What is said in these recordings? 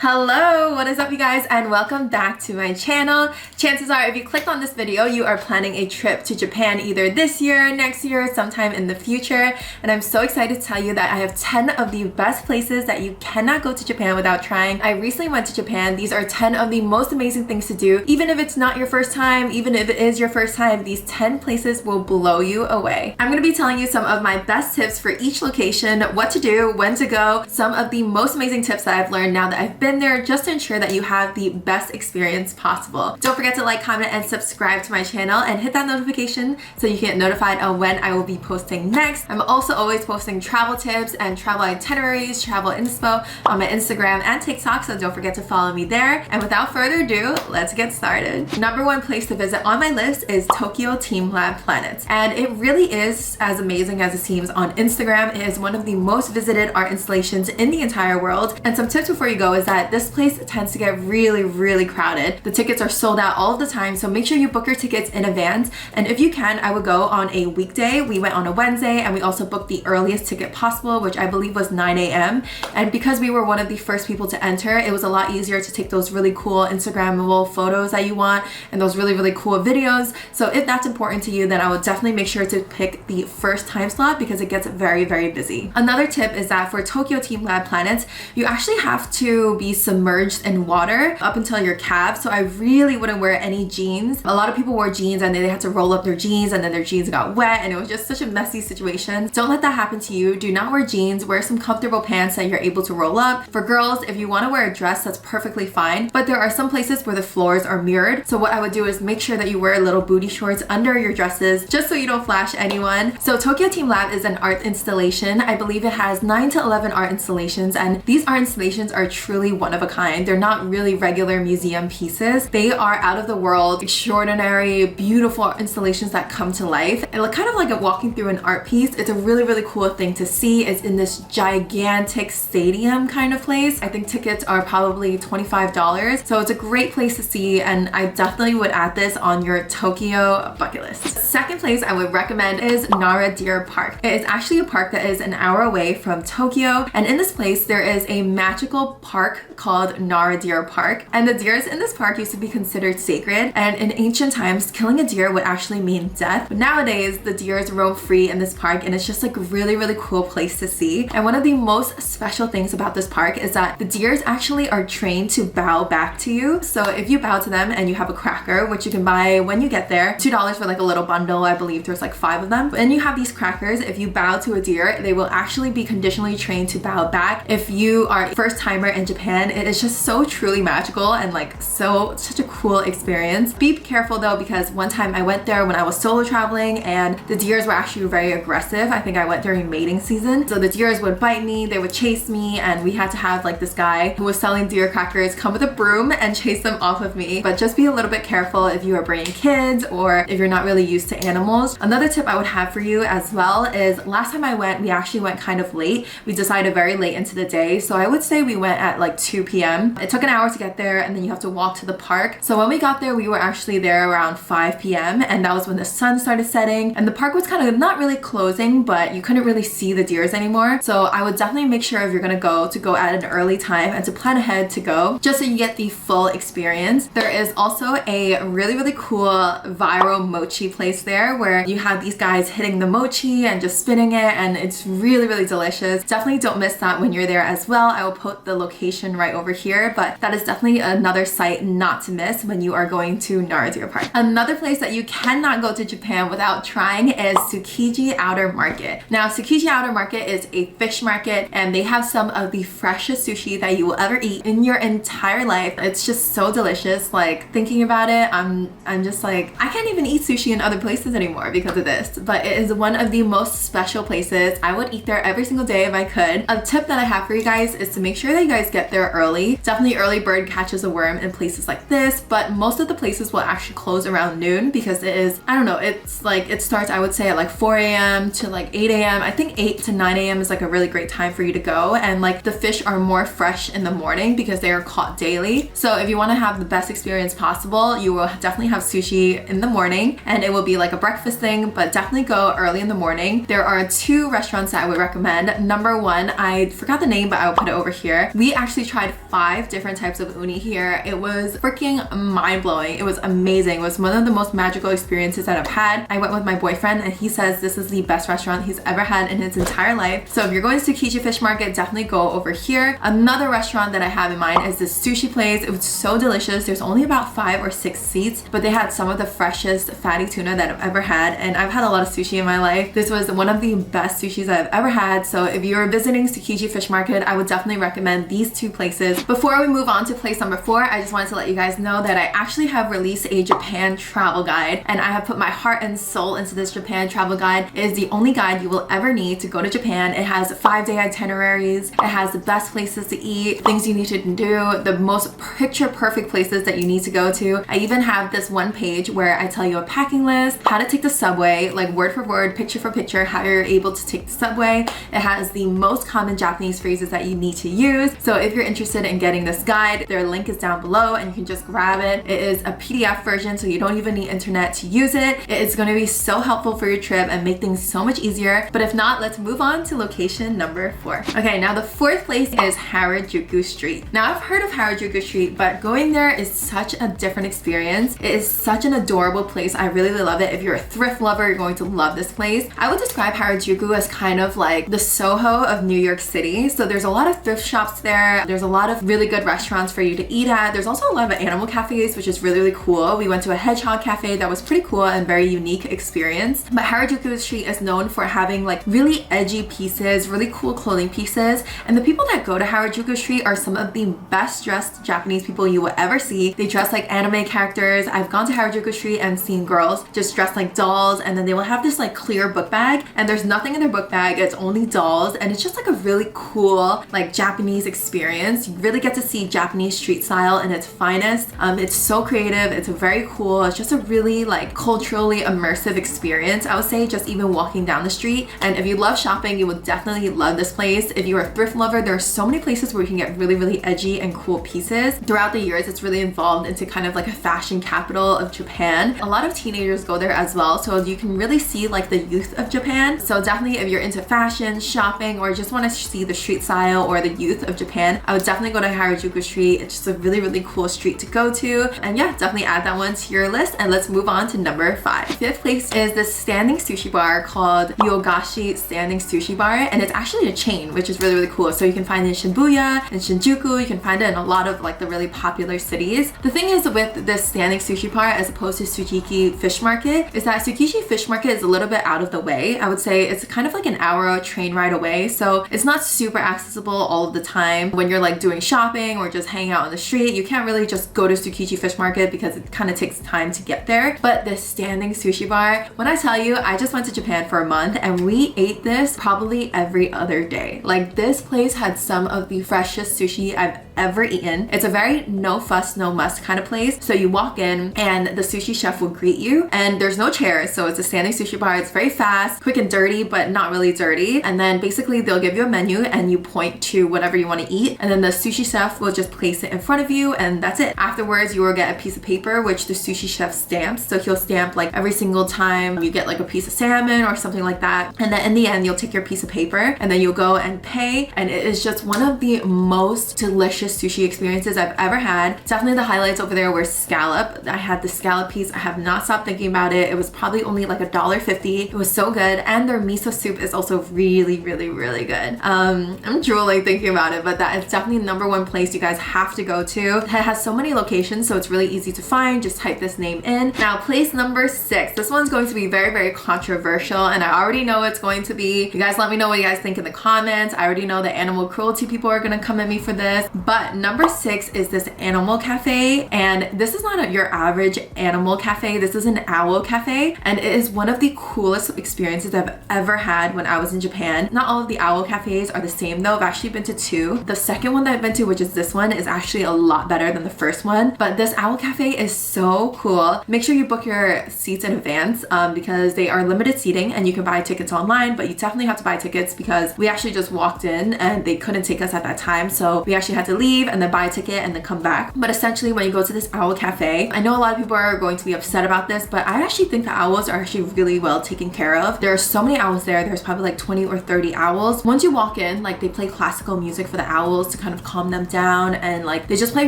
Hello, what is up you guys, and welcome back to my channel. Chances are if you clicked on this video, you are planning a trip to Japan either this year, next year, sometime in the future. And I'm so excited to tell you that I have 10 of the best places that you cannot go to Japan without trying. I recently went to Japan. These are 10 of the most amazing things to do. Even if it's not your first time, even if it is your first time, these 10 places will blow you away. I'm going to be telling you some of my best tips for each location, what to do, when to go, some of the most amazing tips that I've learned now that I've been there, just to ensure that you have the best experience possible. Don't forget to like, comment, and subscribe to my channel and hit that notification so you get notified of when I will be posting next. I'm also always posting travel tips and travel itineraries, travel inspo on my Instagram and TikTok, so don't forget to follow me there. And without further ado, let's get started. Number one place to visit on my list is Tokyo Teamlab Planets. And it really is as amazing as it seems on Instagram. It is one of the most visited art installations in the entire world. And some tips before you go is that this place tends to get really crowded. The tickets are sold out all of the time, so make sure you book your tickets in advance. And if you can, I would go on a weekday. We went on a Wednesday and we also booked the earliest ticket possible, which I believe was 9 a.m. And because we were one of the first people to enter, it was a lot easier to take those really cool Instagrammable photos that you want and those really cool videos. So if that's important to you, then I would definitely make sure to pick the first time slot because it gets very busy. Another tip is that for Tokyo Teamlab Planets, you actually have to be submerged in water up until your calves, so I really wouldn't wear any jeans. A lot of people wore jeans and they had to roll up their jeans and then their jeans got wet and it was just such a messy situation. Don't let that happen to you. Do not wear jeans. Wear some comfortable pants that you're able to roll up. For girls, if you want to wear a dress, that's perfectly fine, but there are some places where the floors are mirrored, so what I would do is make sure that you wear little booty shorts under your dresses just so you don't flash anyone. So Tokyo Teamlab is an art installation. I believe it has 9 to 11 art installations, and these art installations are truly one of a kind. They're not really regular museum pieces. They are out of the world, extraordinary, beautiful installations that come to life. And kind of like walking through an art piece. It's a really cool thing to see. It's in this gigantic stadium kind of place. I think tickets are probably $25. So it's a great place to see, and I definitely would add this on your Tokyo bucket list. Second place I would recommend is Nara Deer Park. It is actually a park that is an hour away from Tokyo, and in this place there is a magical park called Nara Deer Park, and the deers in this park used to be considered sacred, and in ancient times killing a deer would actually mean death. But nowadays the deers roam free in this park, and it's just like a really cool place to see. And one of the most special things about this park is that the deers actually are trained to bow back to you. So if you bow to them and you have a cracker, which you can buy when you get there, $2 for like a little bundle, I believe there's like 5 of them, and you have these crackers, if you bow to a deer, they will actually be conditionally trained to bow back. If you are a first timer in Japan, it is just so truly magical and like such a cool experience. Be careful though, because one time I went there when I was solo traveling and the deers were actually very aggressive. I think I went during mating season, so the deers would bite me, they would chase me, and we had to have like this guy who was selling deer crackers come with a broom and chase them off of me. But just be a little bit careful if you are bringing kids or if you're not really used to animals. Another tip I would have for you as well is last time I went, we actually went kind of late. We decided very late into the day, so I would say we went at like 2 p.m. It took an hour to get there, and then you have to walk to the park. So when we got there, we were actually there around 5 p.m. and that was when the sun started setting, and the park was kind of not really closing, but you couldn't really see the deers anymore. So I would definitely make sure if you're gonna go to go at an early time and to plan ahead to go, just so you get the full experience. There is also a really cool viral mochi place there where you have these guys hitting the mochi and just spinning it, and it's really delicious. Definitely don't miss that when you're there as well. I will put the location right over here, but that is definitely another site not to miss when you are going to Nara Deer Park. Another place that you cannot go to Japan without trying is Tsukiji Outer Market. Now Tsukiji Outer Market is a fish market, and they have some of the freshest sushi that you will ever eat in your entire life. It's just so delicious. Like thinking about it, I'm just like, I can't even eat sushi in other places anymore because of this, but it is one of the most special places. I would eat there every single day if I could. A tip that I have for you guys is to make sure that you guys get there early. Definitely early bird catches a worm in places like this, but most of the places will actually close around noon because it is, I don't know, it's like it starts I would say at like 4 a.m. to like 8 a.m. I think 8 to 9 a.m. is like a really great time for you to go, and like the fish are more fresh in the morning because they are caught daily. So if you want to have the best experience possible, you will definitely have sushi in the morning, and it will be like a breakfast thing, but definitely go early in the morning. There are 2 restaurants that I would recommend. Number 1, I forgot the name, but I will put it over here. We actually tried 5 different types of uni here. It was freaking mind-blowing. It was amazing. It was one of the most magical experiences that I've had. I went with my boyfriend and he says this is the best restaurant he's ever had in his entire life. So if you're going to Tsukiji Fish Market, definitely go over here. Another restaurant that I have in mind is this sushi place. It was so delicious. There's only about 5 or 6 seats, but they had some of the freshest fatty tuna that I've ever had, and I've had a lot of sushi in my life. This was one of the best sushis I've ever had. So if you're visiting Tsukiji Fish Market, I would definitely recommend these 2 places. Before we move on to place number 4, I just wanted to let you guys know that I actually have released a Japan travel guide, and I have put my heart and soul into this Japan travel guide. It is the only guide you will ever need to go to Japan. It has 5-day itineraries. It has the best places to eat, things you need to do, the most picture perfect places that you need to go to. I even have this one page where I tell you a packing list, how to take the subway, like word for word, picture for picture, how you're able to take the subway. It has the most common Japanese phrases that you need to use. So if you're interested in getting this guide, their link is down below and you can just grab it. It is a PDF version, so you don't even need internet to use it. It is going to be so helpful for your trip and make things so much easier. But if not, let's move on to location number 4. Okay, now the 4th place is Harajuku Street. Now I've heard of Harajuku Street, but going there is such a different experience. It is such an adorable place. I really love it. If you're a thrift lover, you're going to love this place. I would describe Harajuku as kind of like the Soho of New York City. So there's a lot of thrift shops there. There's a lot of really good restaurants for you to eat at. There's also a lot of animal cafes, which is really, really cool. We went to a hedgehog cafe that was pretty cool and very unique experience. But Harajuku Street is known for having like really edgy pieces, really cool clothing pieces. And the people that go to Harajuku Street are some of the best dressed Japanese people you will ever see. They dress like anime characters. I've gone to Harajuku Street and seen girls just dressed like dolls, and then they will have this like clear book bag and there's nothing in their book bag. It's only dolls, and it's just like a really cool like Japanese experience. You really get to see Japanese street style in its finest. It's so creative. It's very cool. It's just a really like culturally immersive experience, I would say, just even walking down the street. And if you love shopping, you will definitely love this place. If you're a thrift lover, there are so many places where you can get really, really edgy and cool pieces. Throughout the years, it's really evolved into kind of like a fashion capital of Japan. A lot of teenagers go there as well, so you can really see like the youth of Japan. So definitely if you're into fashion, shopping, or just want to see the street style or the youth of Japan, I would definitely go to Harajuku Street. It's just a really, really cool street to go to. And yeah, definitely add that one to your list. And let's move on to number 5. 5th place is this standing sushi bar called Yogashi Standing Sushi Bar, and it's actually a chain, which is really, really cool. So you can find it in Shibuya and Shinjuku. You can find it in a lot of like the really popular cities. The thing is with this standing sushi bar as opposed to Tsukiji Fish Market is that Tsukiji Fish Market is a little bit out of the way. I would say it's kind of like an hour train ride away, so it's not super accessible all of the time. When you're like doing shopping or just hanging out on the street, you can't really just go to Tsukiji Fish Market because it kind of takes time to get there. But this standing sushi bar, when I tell you, I just went to Japan for a month and we ate this probably every other day. Like, this place had some of the freshest sushi I've ever eaten. It's a very no fuss, no muss kind of place. So you walk in and the sushi chef will greet you, and there's no chairs, so it's a standing sushi bar. It's very fast, quick and dirty, but not really dirty. And then basically they'll give you a menu and you point to whatever you want to eat, and then the sushi chef will just place it in front of you, and that's it. Afterwards, you will get a piece of paper which the sushi chef stamps. So he'll stamp like every single time you get like a piece of salmon or something like that, and then in the end you'll take your piece of paper and then you'll go and pay. And it is just one of the most delicious sushi experiences I've ever had. Definitely the highlights over there were scallop. I had the scallop piece. I have not stopped thinking about it. It was probably only like $1.50. It was so good, and their miso soup is also really, really, really good. I'm drooling thinking about it, but that is definitely number one place you guys have to go to. It has so many locations, so it's really easy to find. Just type this name in. Now, place number 6. This one's going to be very, very controversial, and I already know it's going to be. You guys let me know what you guys think in the comments. I already know that animal cruelty people are gonna come at me for this, but number 6 is this animal cafe, and this is not your average animal cafe. This is an owl cafe, and it is one of the coolest experiences I've ever had when I was in Japan. Not all of the owl cafes are the same though. I've actually been to 2. The second one that I've been to, which is this one, is actually a lot better than the first one, but this owl cafe is so cool. Make sure you book your seats in advance because they are limited seating, and you can buy tickets online, but you definitely have to buy tickets because we actually just walked in and they couldn't take us at that time, so we actually had to leave and then buy a ticket and then come back. But essentially when you go to this owl cafe, I know a lot of people are going to be upset about this, but I actually think the owls are actually really well taken care of. There are so many owls there. There's probably like 20 or 30 owls. Once you walk in, like they play classical music for the owls to kind of calm them down, and like they just play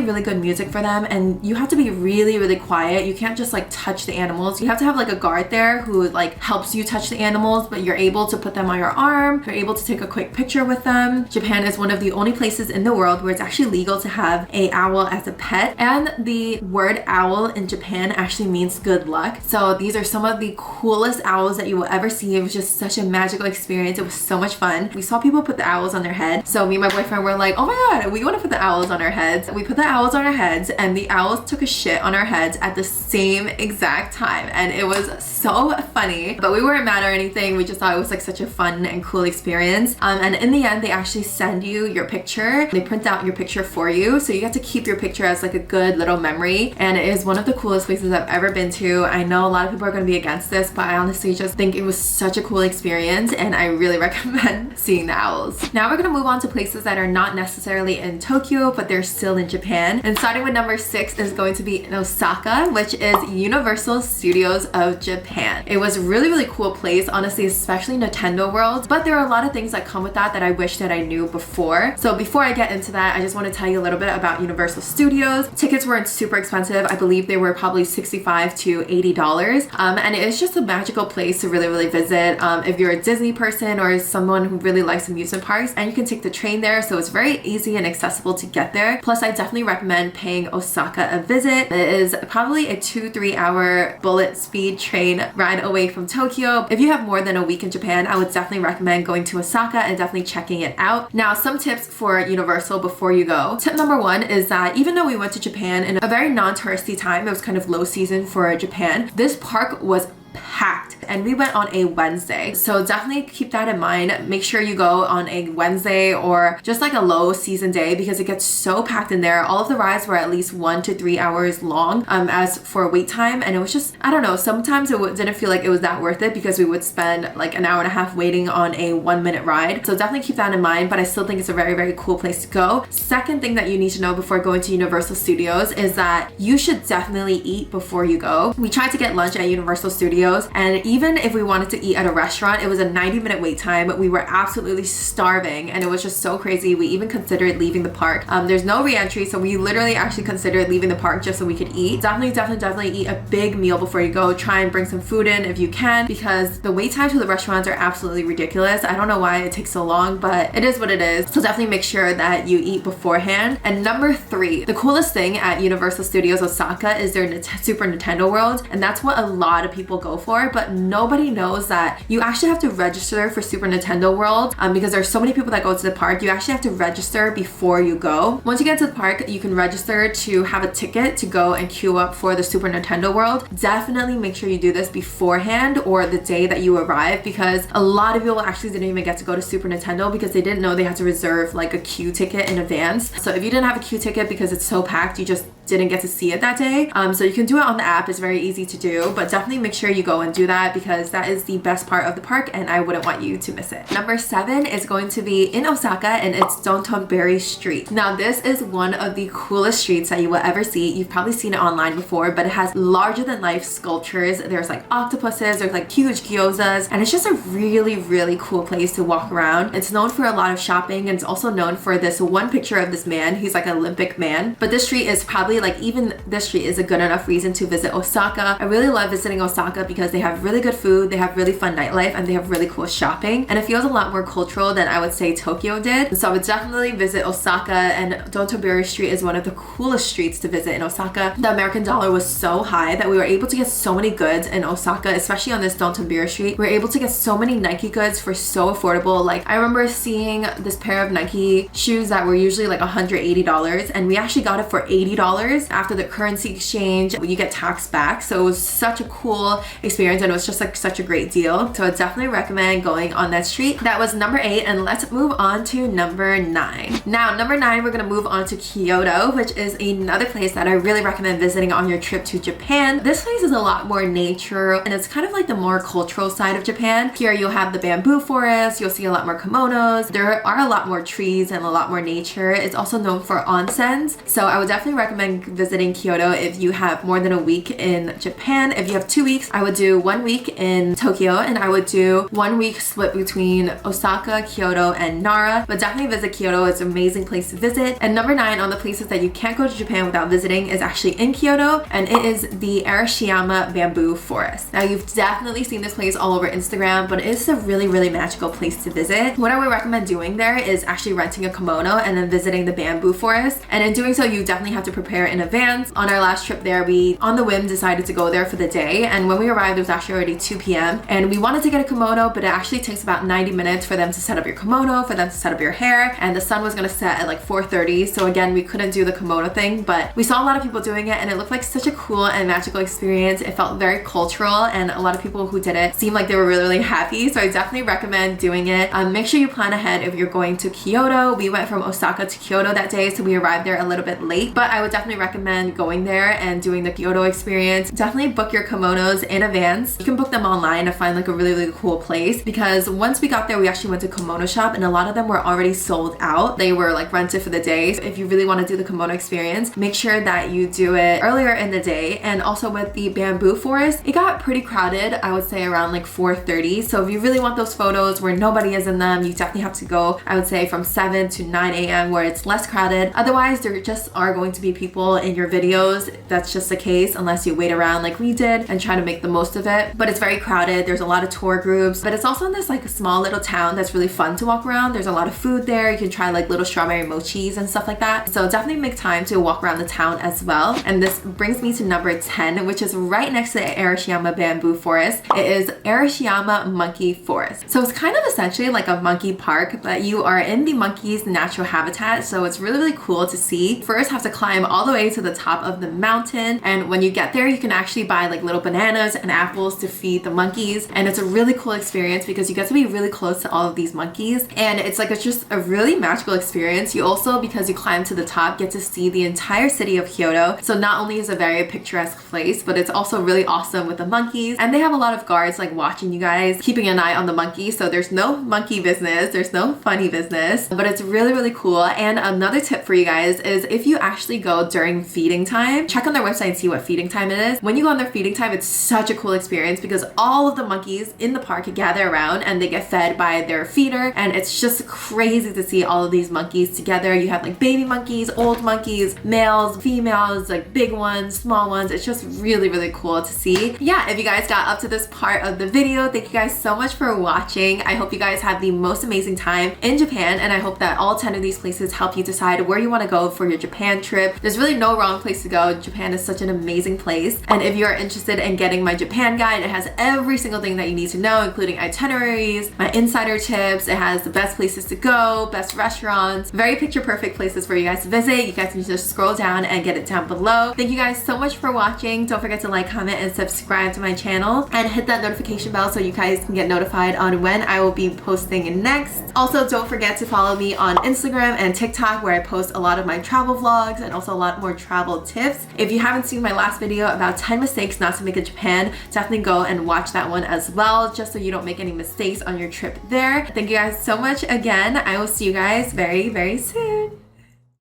really good music for them, and you have to be really, really quiet. You can't just like touch the animals. You have to have like a guard there who like helps you touch the animals, but you're able to put them on your arm. You're able to take a quick picture with them. Japan is one of the only places in the world where it's actually legal to have a owl as a pet, and the word owl in Japan actually means good luck. So these are some of the coolest owls that you will ever see. It was just such a magical experience. It was so much fun. We saw people put the owls on their head, so me and my boyfriend were like, oh my god, we want to put the owls on our heads. We put the owls on our heads, and the owls took a shit on our heads at the same exact time, and it was so funny. But we weren't mad or anything. We just thought it was like such a fun and cool experience. And in the end, they actually send you your picture. They print out your picture for you, so you get to keep your picture as like a good little memory. And it is one of the coolest places I've ever been to. I know a lot of people are going to be against this, but I honestly just think it was such a cool experience, and I really recommend seeing the owls. Now we're going to move on to places that are not necessarily in Tokyo, but they're still in Japan. And starting with number 6 is going to be in Osaka, which is Universal Studios of Japan. It was a really, really cool place, honestly, especially Nintendo World, but there are a lot of things that come with that I wish that I knew before. So before I get into that, I just want to tell you a little bit about Universal Studios. Tickets weren't super expensive. I believe they were probably $65 to $80. And it is just a magical place to really, really visit. If you're a Disney person or someone who really likes amusement parks, and you can take the train there, so it's very easy and accessible to get there. Plus, I definitely recommend paying Osaka a visit. It is probably a 2-3 hour bullet speed train ride away from Tokyo. If you have more than a week in Japan, I would definitely recommend going to Osaka and definitely checking it out. Now, some tips for Universal before you go. Tip number 1 is that even though we went to Japan in a very non-touristy time, it was kind of low season for Japan, this park was packed, and we went on a Wednesday, so definitely keep that in mind. Make sure you go on a Wednesday or just like a low season day, because it gets so packed in there. All of the rides were at least 1 to 3 hours long as for wait time, and it was just, I don't know, sometimes it didn't feel like it was that worth it because we would spend like an hour and a half waiting on a 1-minute ride. So definitely keep that in mind, but I still think it's a very, very cool place to go. Second thing that you need to know before going to Universal Studios is that you should definitely eat before you go. We tried to get lunch at Universal Studios, and even if we wanted to eat at a restaurant, it was a 90-minute wait time. We were absolutely starving, and it was just so crazy. We even considered leaving the park. There's no re-entry, so we literally actually considered leaving the park just so we could eat. Definitely eat a big meal before you go. Try and bring some food in if you can, because the wait times to the restaurants are absolutely ridiculous. I don't know why it takes so long, but it is what it is. So definitely make sure that you eat beforehand. And number 3, the coolest thing at Universal Studios Osaka is their Super Nintendo World, and that's what a lot of people go for, but nobody knows that you actually have to register for Super Nintendo World because there's so many people that go to the park. You actually have to register before you go. Once you get to the park, you can register to have a ticket to go and queue up for the Super Nintendo World. Definitely make sure you do this beforehand or the day that you arrive, because a lot of people actually didn't even get to go to Super Nintendo because they didn't know they had to reserve like a queue ticket in advance. So if you didn't have a queue ticket because it's so packed, you just didn't get to see it that day. So you can do it on the app. It's very easy to do, but definitely make sure you go and do that, because that is the best part of the park and I wouldn't want you to miss it. Number 7 is going to be in Osaka, and it's Dotonburi Street. Now this is one of the coolest streets that you will ever see. You've probably seen it online before, but it has larger than life sculptures. There's like octopuses, there's like huge gyozas, and it's just a really, really cool place to walk around. It's known for a lot of shopping, and it's also known for this one picture of this man. He's like an Olympic man, but this street is probably like, even this street is a good enough reason to visit Osaka. I really love visiting Osaka because they have really good food, they have really fun nightlife, and they have really cool shopping, and it feels a lot more cultural than I would say Tokyo did. So I would definitely visit Osaka, and Dotonburi Street is one of the coolest streets to visit in Osaka. The American dollar was so high that we were able to get so many goods in Osaka, especially on this Dotonburi Street. We were able to get so many Nike goods for so affordable. Like, I remember seeing this pair of Nike shoes that were usually like $180, and we actually got it for $80. After the currency exchange, you get taxed back. So it was such a cool experience, and it was just like such a great deal. So I definitely recommend going on that street. That was number 8, and let's move on to number 9. Now, number 9, we're gonna move on to Kyoto, which is another place that I really recommend visiting on your trip to Japan. This place is a lot more nature, and it's kind of like the more cultural side of Japan. Here you'll have the bamboo forest, you'll see a lot more kimonos, there are a lot more trees and a lot more nature. It's also known for onsens, so I would definitely recommend visiting Kyoto if you have more than a week in Japan. If you have 2 weeks, I would do 1 week in Tokyo, and I would do 1 week split between Osaka, Kyoto, and Nara. But definitely visit Kyoto. It's an amazing place to visit. And number 9 on the places that you can't go to Japan without visiting is actually in Kyoto, and it is the Arashiyama bamboo forest. Now, you've definitely seen this place all over Instagram, but it's a really, really magical place to visit. What I would recommend doing there is actually renting a kimono and then visiting the bamboo forest. And in doing so, you definitely have to prepare in advance. On our last trip there, we on the whim decided to go there for the day, and when we arrived, it was actually already 2 p.m. and we wanted to get a kimono, but it actually takes about 90 minutes for them to set up your kimono, for them to set up your hair, and the sun was gonna set at like 4:30, so again, we couldn't do the kimono thing, but we saw a lot of people doing it, and it looked like such a cool and magical experience. It felt very cultural, and a lot of people who did it seemed like they were really, really happy, so I definitely recommend doing it. Make sure you plan ahead if you're going to Kyoto. We went from Osaka to Kyoto that day, so we arrived there a little bit late, but I would definitely recommend going there and doing the Kyoto experience. Definitely book your kimonos in advance. You can book them online to find like a really, really cool place, because once we got there, we actually went to kimono shop, and a lot of them were already sold out. They were like rented for the day. So if you really want to do the kimono experience, make sure that you do it earlier in the day. And also with the bamboo forest, it got pretty crowded, I would say around like 4:30. So if you really want those photos where nobody is in them, you definitely have to go, I would say, from 7 to 9 a.m. where it's less crowded. Otherwise, there just are going to be people in your videos. That's just the case unless you wait around like we did and try to make the most of it. But it's very crowded. There's a lot of tour groups, but it's also in this like small little town that's really fun to walk around. There's a lot of food there. You can try like little strawberry mochis and stuff like that. So definitely make time to walk around the town as well. And this brings me to number 10, which is right next to the Arashiyama bamboo forest. It is Arashiyama Monkey Forest. So it's kind of essentially like a monkey park, but you are in the monkey's natural habitat. So it's really, really cool to see. First, have to climb all the way to the top of the mountain. And when you get there, you can actually buy like little bananas and apples to feed the monkeys. And it's a really cool experience because you get to be really close to all of these monkeys. And it's like, it's just a really magical experience. You also, because you climb to the top, get to see the entire city of Kyoto. So not only is it a very picturesque place, but it's also really awesome with the monkeys. And they have a lot of guards like watching you guys, keeping an eye on the monkeys. So there's no monkey business, there's no funny business, but it's really, really cool. And another tip for you guys is if you actually go during feeding time, check on their website and see what feeding time it is. When you go on their feeding time, it's such a cool experience because all of the monkeys in the park gather around and they get fed by their feeder, and it's just crazy to see all of these monkeys together. You have like baby monkeys, old monkeys, males, females, like big ones, small ones. It's just really, really cool to see. Yeah, if you guys got up to this part of the video, thank you guys so much for watching. I hope you guys have the most amazing time in Japan, and I hope that all 10 of these places help you decide where you want to go for your Japan trip. There's really no wrong place to go. Japan is such an amazing place. And if you're interested in getting my Japan guide, it has every single thing that you need to know, including itineraries, my insider tips. It has the best places to go, best restaurants, very picture perfect places for you guys to visit. You guys can just scroll down and get it down below. Thank you guys so much for watching. Don't forget to like, comment, and subscribe to my channel, and hit that notification bell so you guys can get notified on when I will be posting next. Also, don't forget to follow me on Instagram and TikTok, where I post a lot of my travel vlogs and also a lot more travel tips. If you haven't seen my last video about 10 mistakes not to make in Japan, definitely go and watch that one as well, just so you don't make any mistakes on your trip there. Thank you guys so much again. I will see you guys very, very soon.